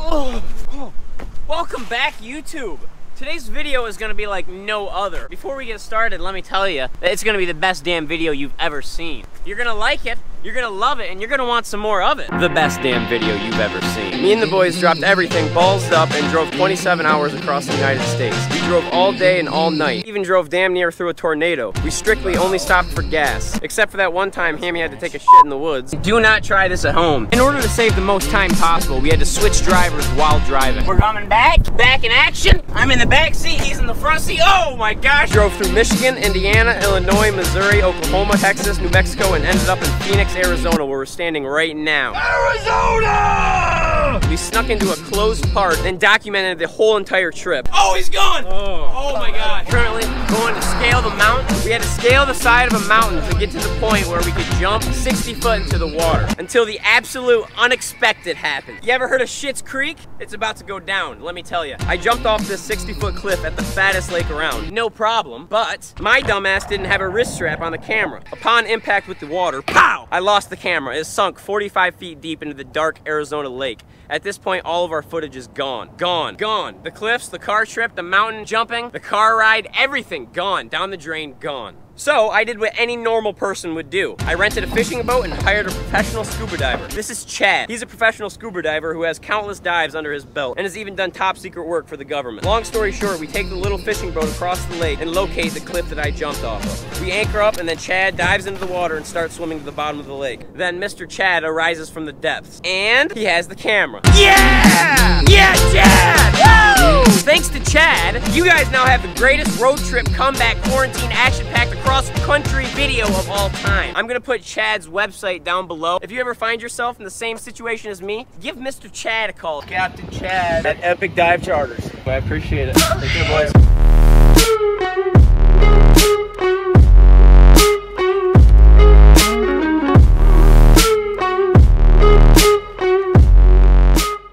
Welcome back, YouTube. Today's video is gonna be like no other. Before we get started, let me tell you, it's gonna be the best damn video you've ever seen. You're gonna like it, you're gonna love it, and you're gonna want some more of it. The best damn video you've ever seen. Me and the boys dropped everything, ballsed up, and drove 27 hours across the United States. We drove all day and all night. Even drove damn near through a tornado. We strictly only stopped for gas. Except for that one time Hammy had to take a shit in the woods. Do not try this at home. In order to save the most time possible, we had to switch drivers while driving. We're coming back in action. I'm in the back seat, he's in the front seat. Oh my gosh. Drove through Michigan, Indiana, Illinois, Missouri, Oklahoma, Texas, New Mexico, and ended up in Phoenix, Arizona, where we're standing right now. Arizona! We snuck into a closed part and documented the whole entire trip. Oh, he's gone! Oh my god. Currently going to scale the mountain. We had to scale the side of a mountain to get to the point where we could jump 60 foot into the water until the absolute unexpected happened. You ever heard of Schitt's Creek? It's about to go down, let me tell you. I jumped off this 60-foot cliff at the fattest lake around. No problem, but my dumbass didn't have a wrist strap on the camera. Upon impact with the water, pow! I lost the camera. It sunk 45 feet deep into the dark Arizona lake. At this point, all of our footage is gone. Gone. Gone. The cliffs, the car trip, the mountain jumping, the car ride, everything gone. Down the drain, gone. So I did what any normal person would do. I rented a fishing boat and hired a professional scuba diver. This is Chad. He's a professional scuba diver who has countless dives under his belt and has even done top secret work for the government. Long story short, we take the little fishing boat across the lake and locate the cliff that I jumped off of. We anchor up and then Chad dives into the water and starts swimming to the bottom of the lake. Then Mr. Chad arises from the depths and he has the camera. Yeah! Yeah, Chad! Woo! Thanks to Chad, you guys now have the greatest road trip comeback quarantine action-packed cross-country video of all time. I'm gonna put Chad's website down below. If you ever find yourself in the same situation as me, give Mr. Chad a call. Captain Chad at Epic Dive Charters. I appreciate it. Take care, boys.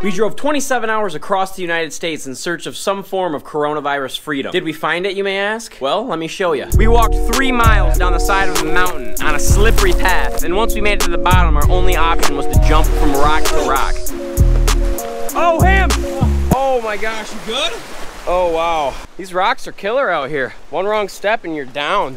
We drove 27 hours across the United States in search of some form of coronavirus freedom. Did we find it, you may ask? Well, let me show you. We walked 3 miles down the side of a mountain on a slippery path, and once we made it to the bottom, our only option was to jump from rock to rock. Oh, Ham! Oh my gosh, you good? Oh, wow. These rocks are killer out here. One wrong step and you're down.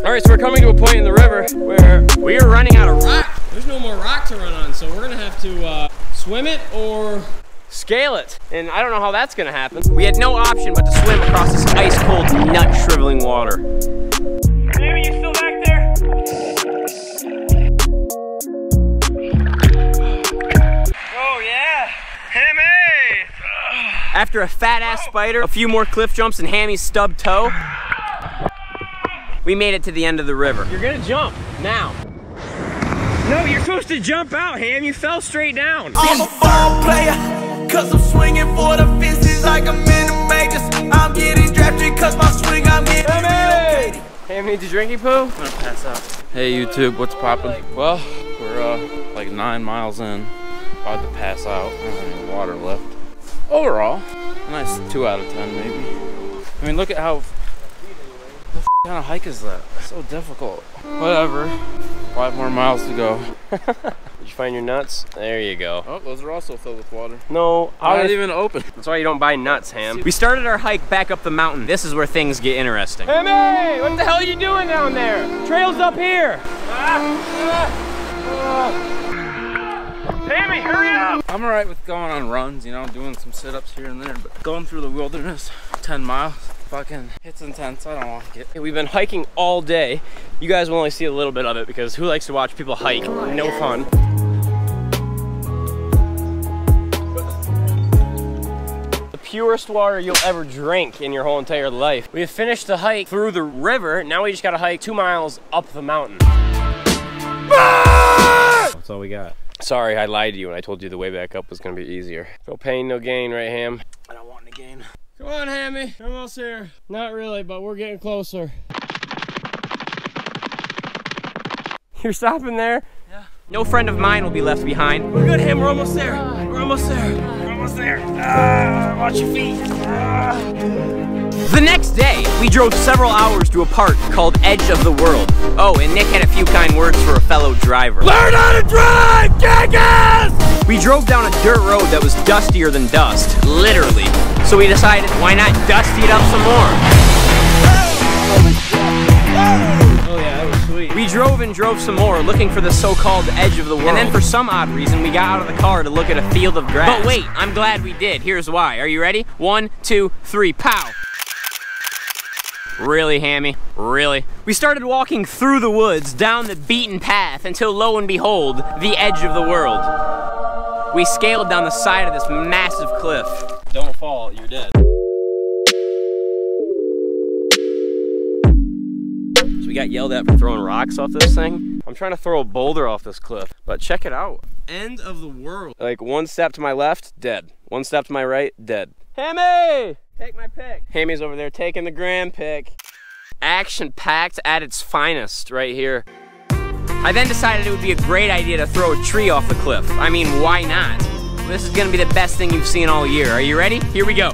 All right, so we're coming to a point in the river where we are running out of rock. There's no more rock to run on, so we're gonna have to swim it or scale it. And I don't know how that's gonna happen. We had no option but to swim across this ice-cold, nut-shriveling water. Amy, you still back there? Oh yeah, Hammy! After a fat-ass spider, a few more cliff jumps, and Hammy's stubbed toe, we made it to the end of the river. You're gonna jump now. No, you're supposed to jump out, Ham. You fell straight down. I'm a ball player, cause I'm swinging for the fences like I'm in the majors. I'm getting drafted cause my swing, I'm getting relocated. Ham needs a drinky poo? I'm gonna pass out. Hey YouTube, what's poppin'? Well, we're like 9 miles in, about to pass out. I don't have any water left. Overall, a nice 2 out of 10 maybe. I mean, look at how, what kind of hike is that? It's so difficult. Whatever. 5 more miles to go. Did you find your nuts? There you go. Oh, those are also filled with water. No, not even open. That's why you don't buy nuts, Ham. We started our hike back up the mountain. This is where things get interesting. Hammy, what the hell are you doing down there? Trail's up here. Hammy, hurry up! I'm alright with going on runs, you know, doing some sit-ups here and there, but going through the wilderness, 10 miles, fucking, it's intense. I don't like it. We've been hiking all day. You guys will only see a little bit of it because who likes to watch people hike? No fun. The purest water you'll ever drink in your whole entire life. We have finished the hike through the river. Now we just gotta hike 2 miles up the mountain. That's all we got. Sorry, I lied to you when I told you the way back up was gonna be easier. No pain, no gain, right, Ham? I don't want to gain. Come on, Hammy. Almost here. Not really, but we're getting closer. You're stopping there? Yeah. No friend of mine will be left behind. We're good, Ham. We're almost there. We're almost there. We're almost there. Watch your feet. The next day, we drove several hours to a park called Edge of the World. Oh, and Nick had a few kind words for a fellow driver. Learn how to drive, Keagan! We drove down a dirt road that was dustier than dust, literally. So we decided, why not dusty it up some more? Oh yeah, that was sweet. We drove and drove some more, looking for the so-called edge of the world. And then for some odd reason, we got out of the car to look at a field of grass. But wait, I'm glad we did. Here's why. Are you ready? 1, 2, 3, pow! Really, Hammy? Really? We started walking through the woods, down the beaten path, until lo and behold, the edge of the world. We scaled down the side of this massive cliff. Don't fall, you're dead. So we got yelled at for throwing rocks off this thing. I'm trying to throw a boulder off this cliff, but check it out. End of the world. Like 1 step to my left, dead. 1 step to my right, dead. Hammy! Take my pick. Hammy's over there taking the grand pick. Action-packed at its finest right here. I then decided it would be a great idea to throw a tree off the cliff. I mean, why not? This is gonna be the best thing you've seen all year. Are you ready? Here we go.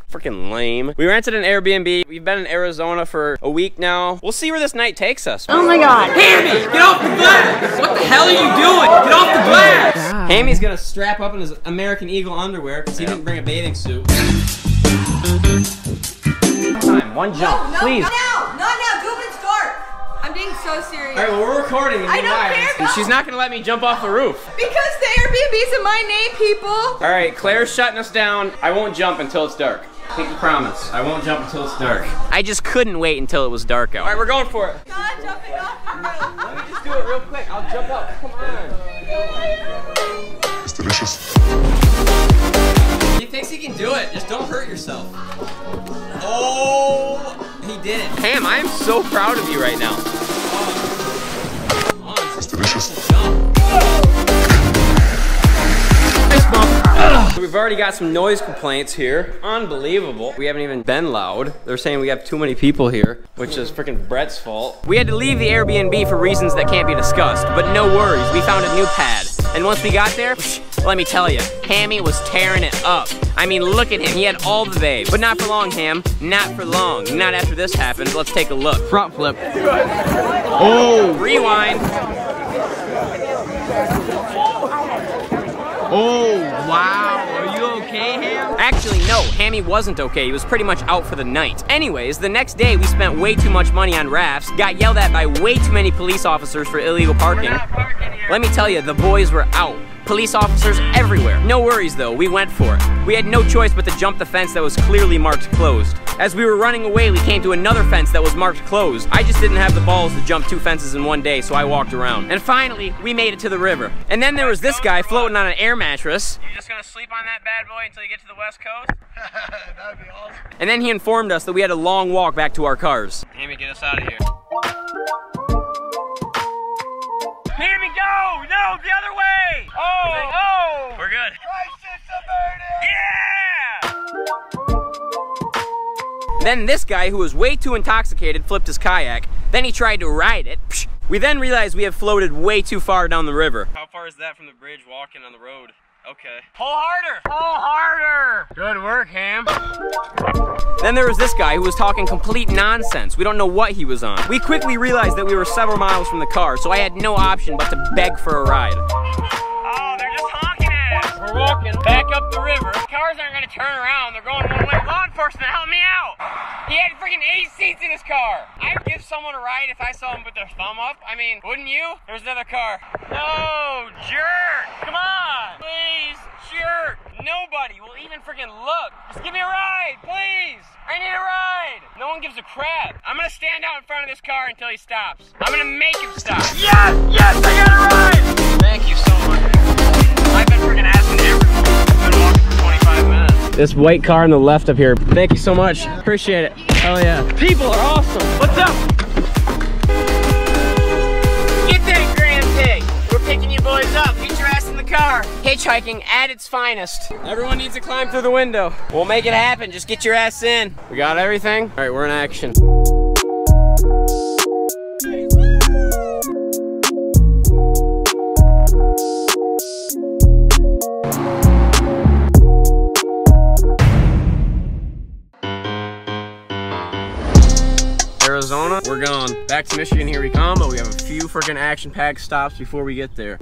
Freaking lame. We rented an Airbnb. We've been in Arizona for a week now. We'll see where this night takes us. Oh my God. Hammy, get off the glass! What the hell are you doing? Get off the glass! God. Hammy's gonna strap up in his American Eagle underwear because he didn't bring a bathing suit. Time, 1 jump, no, please. Not now, do it when it starts. I'm being so serious. All right, well, we're recording. I don't care. And she's not gonna let me jump off the roof. Because the Airbnb's in my name, people. All right, Claire's shutting us down. I won't jump until it's dark. Take the promise. I won't jump until it's dark. I just couldn't wait until it was dark out. All right, we're going for it. Not jumping off the roof. Let me just do it real quick. I'll jump up. Come on. It's delicious. He thinks he can do it. Just don't hurt yourself. Oh, he did it. Ham, I am so proud of you right now. It's delicious. Fist bump. So we've already got some noise complaints here. Unbelievable. We haven't even been loud. They're saying we have too many people here, which is freaking Brett's fault. We had to leave the Airbnb for reasons that can't be discussed, but no worries. We found a new pad. And once we got there, let me tell you, Hammy was tearing it up. I mean, look at him. He had all the babe. But not for long, Ham. Not for long. Not after this happened. Let's take a look. Front flip. Oh. Rewind. Oh, wow. Are you okay, Ham? Actually, no. Hammy wasn't okay. He was pretty much out for the night. Anyways, the next day, we spent way too much money on rafts, got yelled at by way too many police officers for illegal parking. We're not parking here. Let me tell you, the boys were out. Police officers everywhere. No worries though, we went for it. We had no choice but to jump the fence that was clearly marked closed. As we were running away, we came to another fence that was marked closed. I just didn't have the balls to jump 2 fences in one day, so I walked around. And finally, we made it to the river. And then there was this guy floating on an air mattress. You just gonna sleep on that bad boy until you get to the West Coast? That'd be awesome. And then he informed us that we had a long walk back to our cars. Hammy, get us out of here. Hammy, go! No, the other way! Oh! We're good. Yeah! Then this guy, who was way too intoxicated, flipped his kayak. Then he tried to ride it. We then realized we had floated way too far down the river. How far is that from the bridge walking on the road? Okay. Pull harder! Pull harder! Good work, Ham. Then there was this guy who was talking complete nonsense. We don't know what he was on. We quickly realized that we were several miles from the car, so I had no option but to beg for a ride. Oh, they're just honking at us. We're walking back up the river. Cars aren't gonna turn around. They're going one way. Law enforcement, help me out! He had freaking 8 seats in his car. I'd give someone a ride if I saw him put their thumb up. I mean, wouldn't you? There's another car. No, jerk! Come on! Please, jerk! Nobody will even freaking look. Just give me a ride, please! I need a ride! No one gives a crap. I'm gonna stand out in front of this car until he stops. I'm gonna make him stop. Yes! Yes, I got a ride! Thank you so much. I've been freaking asking everyone. I've been walking for 25 minutes. This white car on the left up here. Thank you so much. Appreciate it. Hell yeah. People are awesome. What's up? Get that grand pig. We're picking you boys up. Get your ass in the car. Hitchhiking at its finest. Everyone needs to climb through the window. We'll make it happen. Just get your ass in. We got everything? All right, we're in action. Arizona, we're gone. Back to Michigan, here we come, but we have a few freaking action-packed stops before we get there.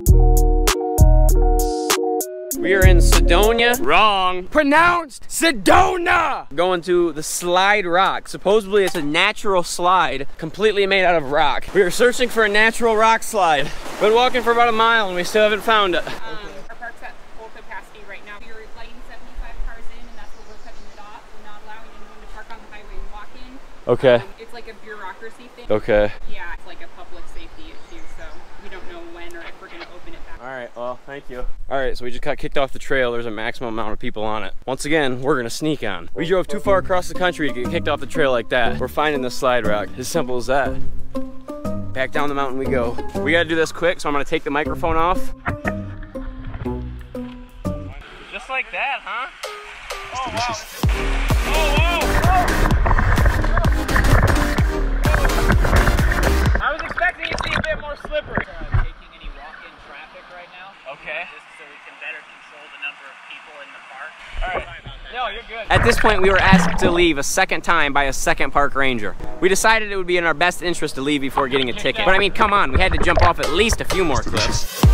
We are in Sedona. Wrong. Pronounced Sedona. Going to the Slide Rock. Supposedly it's a natural slide, completely made out of rock. We are searching for a natural rock slide. Been walking for about a mile and we still haven't found it. Our park's at full capacity right now. We're letting 75 cars in, and that's where we're cutting it off. We're not allowing anyone to park on the highway and walk in. Okay. It's like a bureaucracy thing. Okay. Yeah, it's like a public safety issue, so we don't know when or if we're going to open it back. All right, well, thank you. All right, so we just got kicked off the trail. There's a maximum amount of people on it. Once again, we're gonna sneak on. We drove too far across the country to get kicked off the trail like that. We're finding the slide rock. As simple as that. Back down the mountain we go. We gotta do this quick, so I'm gonna take the microphone off. Just like that, huh? Oh, wow. Oh, whoa. I was expecting it to be a bit more slippery. Taking any walk-in traffic right now. Okay. Just so we can better control the number of people in the park. All right. Sorry about that. No, you're good. At this point, we were asked to leave a second time by a second park ranger. We decided it would be in our best interest to leave before getting a ticket. But I mean, come on, we had to jump off at least a few more cliffs.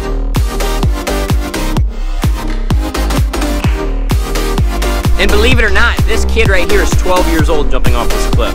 And believe it or not, this kid right here is 12 years old jumping off this cliff.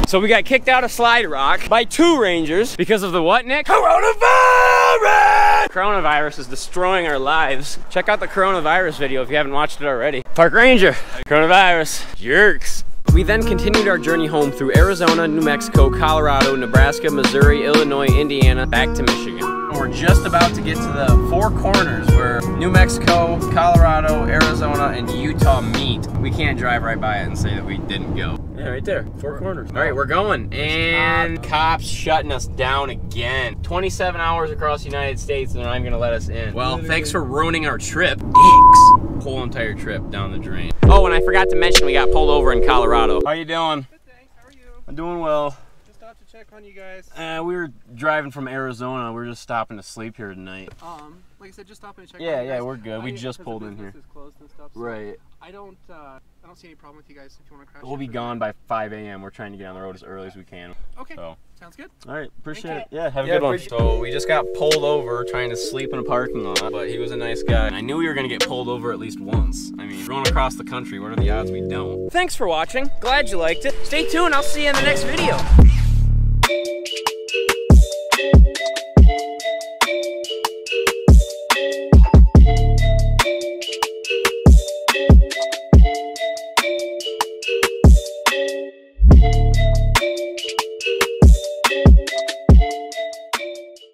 So we got kicked out of Slide Rock by 2 rangers because of the what, Nick? Coronavirus! Coronavirus is destroying our lives. Check out the coronavirus video if you haven't watched it already. Park ranger, coronavirus, jerks. We then continued our journey home through Arizona, New Mexico, Colorado, Nebraska, Missouri, Illinois, Indiana, back to Michigan. We're just about to get to the 4 corners where New Mexico, Colorado, Arizona, and Utah meet. We can't drive right by it and say that we didn't go. Yeah, right there, 4 corners. All right, we're going. And cops shutting us down again. 27 hours across the United States and they're not even gonna let us in. Well, thanks for ruining our trip, dicks. Whole entire trip down the drain. Oh, and I forgot to mention we got pulled over in Colorado. How you doing? Good, thanks. How are you? I'm doing well. Just out to check on you guys. We were driving from Arizona. We were just stopping to sleep here tonight. Like I said, just stopping to check. Yeah, on you guys. we're good. We just pulled in here. Is closed and stuff, so Right. I don't see any problem with you guys if you want to crash. We'll be gone by 5 a.m. We're trying to get on the road as early as we can. Okay. So. Sounds good. All right, appreciate it. Yeah, have a good one. So we just got pulled over trying to sleep in a parking lot, but he was a nice guy. I knew we were gonna get pulled over at least once. I mean, going across the country, what are the odds we don't? Thanks for watching. Glad you liked it. Stay tuned, I'll see you in the next video.